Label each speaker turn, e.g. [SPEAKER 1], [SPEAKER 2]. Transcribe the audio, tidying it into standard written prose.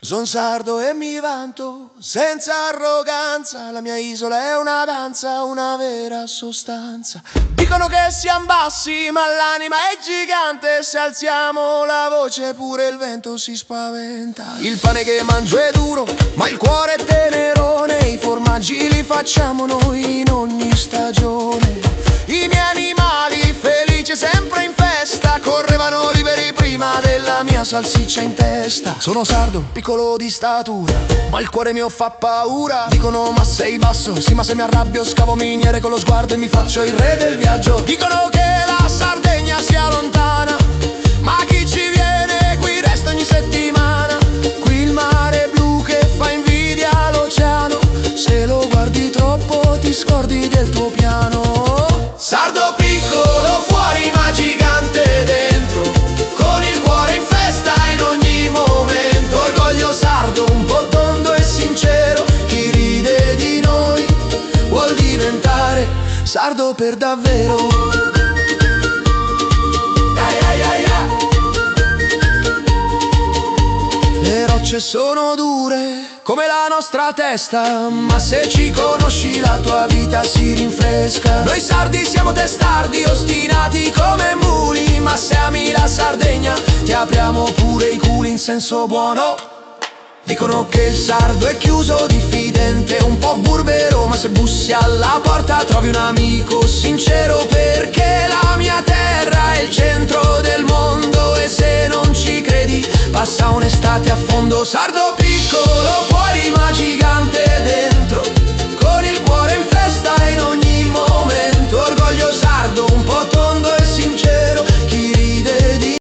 [SPEAKER 1] Son sardo e mi vanto, senza arroganza, la mia isola è una danza, una vera sostanza. Dicono che siamo bassi, ma l'anima è gigante, se alziamo la voce pure il vento si spaventa. Il pane che mangio è duro, ma il cuore è tenerone, i formaggi li facciamo noi in ogni stagione. I miei animali felici sempre in festa, correvano liberi prima della mia salsiccia in testa. Sono sardo, piccolo di statura, ma il cuore mio fa paura. Dicono ma sei basso, sì ma se mi arrabbio scavo miniere con lo sguardo e mi faccio il re del viaggio. Dicono che la Sardegna sia lontana, ma chi ci viene qui resta ogni settimana. Qui il mare blu che fa invidia all'oceano, se lo guardi troppo ti scordi del tuo piano. Sardo piccolo fuori ma gigante dentro, con il cuore in festa in ogni momento. Orgoglio sardo un po' tondo e sincero, chi ride di noi vuol diventare sardo per davvero. Le rocce sono dure come la nostra testa, ma se ci conosci la tua vita si rinfresca. Noi sardi siamo testardi, ostinati come muli, ma se ami la Sardegna ti apriamo pure i culi in senso buono. Dicono che il sardo è chiuso, diffidente, un po' burbero, ma se bussi alla porta trovi un amico sincero, perché la mia terra è il centro del mondo e se non ci credi passa un'estate a fondo. Sardo